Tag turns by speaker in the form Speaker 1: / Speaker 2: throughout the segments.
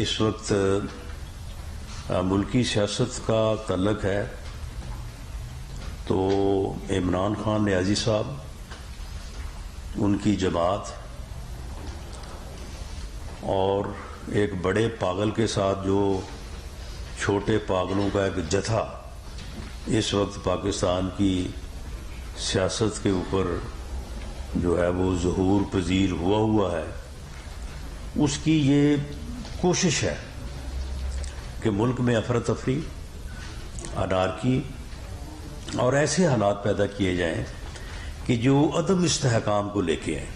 Speaker 1: اس وقت ملکی سیاست کا تعلق ہے تو عمران خان نیازی صاحب، ان کی جماعت اور ایک بڑے پاگل کے ساتھ جو چھوٹے پاگلوں کا ایک جتھا اس وقت پاکستان کی سیاست کے اوپر جو ہے وہ ظہور پذیر ہوا ہے، اس کی یہ کوشش ہے کہ ملک میں افراتفری، انارکی اور ایسے حالات پیدا کیے جائیں کہ جو عدم استحکام کو لے کے آئیں.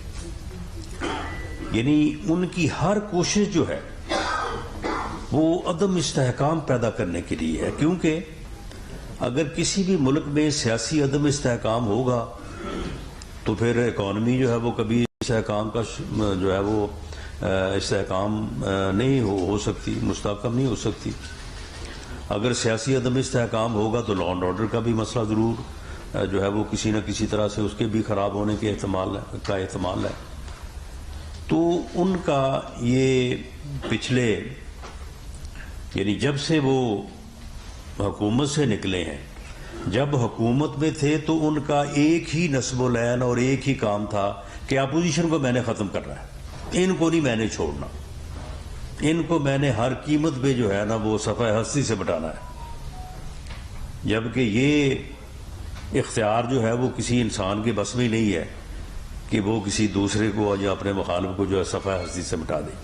Speaker 1: یعنی ان کی ہر کوشش جو ہے وہ عدم استحکام پیدا کرنے کے لیے ہے، کیونکہ اگر کسی بھی ملک میں سیاسی عدم استحکام ہوگا تو پھر اکانومی جو ہے وہ کبھی استحکام کا جو ہے وہ استحکام نہیں ہو سکتی، مستحکم نہیں ہو سکتی. اگر سیاسی عدم استحکام ہوگا تو لا اینڈ آرڈر کا بھی مسئلہ ضرور جو ہے وہ کسی نہ کسی طرح سے اس کے بھی خراب ہونے کے احتمال ہے. تو ان کا یہ پچھلے یعنی جب سے وہ حکومت سے نکلے ہیں، جب حکومت میں تھے تو ان کا ایک ہی نصب و لعن اور ایک ہی کام تھا کہ اپوزیشن کو میں نے ختم کرنا ہے، ان کو نہیں میں نے چھوڑنا، ان کو میں نے ہر قیمت پہ جو ہے نا وہ صفحہ ہستی سے بٹانا ہے. جبکہ یہ اختیار جو ہے وہ کسی انسان کے بس میں نہیں ہے کہ وہ کسی دوسرے کو یا اپنے مخالف کو جو ہے صفحہ ہستی سے مٹا دے.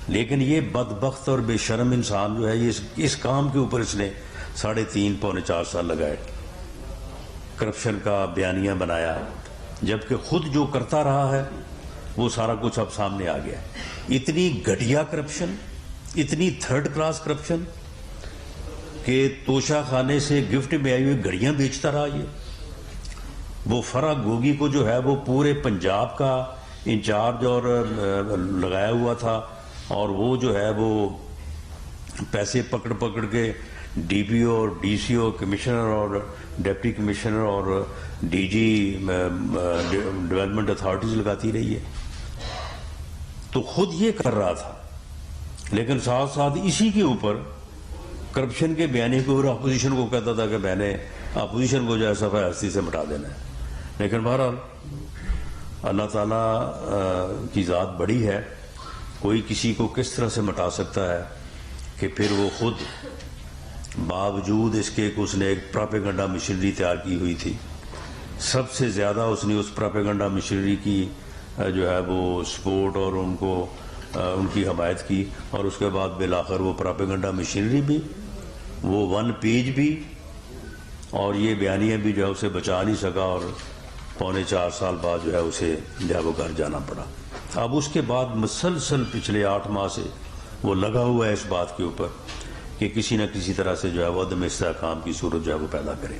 Speaker 1: لیکن یہ بدبخت اور بے شرم انسان جو ہے یہ اس کام کے اوپر اس نے 3.5 پونے 4 سال لگائے، کرپشن کا بیانیہ بنایا، جبکہ خود جو کرتا رہا ہے وہ سارا کچھ اب سامنے آ گیا. اتنی گھٹیا کرپشن، اتنی تھرڈ کلاس کرپشن کہ توشہ خانے سے گفٹ میں آئی ہوئی گھڑیاں بیچتا رہا. یہ وہ فرح گوگی کو جو ہے وہ پورے پنجاب کا انچارج اور لگایا ہوا تھا، اور وہ جو ہے وہ پیسے پکڑ کے ڈی پی او اور ڈی سی او، کمشنر اور ڈپٹی کمشنر اور ڈی جی ڈیولپمنٹ اتھارٹیز لگاتی رہی ہے. تو خود یہ کر رہا تھا، لیکن ساتھ ساتھ اسی کے اوپر کرپشن کے بیانیے کے اوپر اپوزیشن کو کہتا تھا کہ میں نے اپوزیشن کو جو ہے صفحہ ہستی سے مٹا دینا ہے. لیکن بہرحال اللہ تعالیٰ کی ذات بڑی ہے، کوئی کسی کو کس طرح سے مٹا سکتا ہے کہ پھر وہ خود باوجود اس کے اس نے ایک پراپیگنڈا مشینری تیار کی ہوئی تھی. سب سے زیادہ اس نے اس پراپیگنڈا مشینری کی جو ہے وہ سپورٹ اور ان کی حمایت کی، اور اس کے بعد بالآخر وہ پراپیگنڈا مشینری بھی، وہ 1 پیج بھی، اور یہ بیانیہ بھی جو ہے اسے بچا نہیں سکا، اور 3.25 سال بعد جو ہے اسے جو ہے وہ گھر جانا پڑا. اب اس کے بعد مسلسل پچھلے 8 ماہ سے وہ لگا ہوا ہے اس بات کے اوپر کہ کسی نہ کسی طرح سے جو ہے وہ عدم استحکام کی صورت جو ہے وہ پیدا کرے.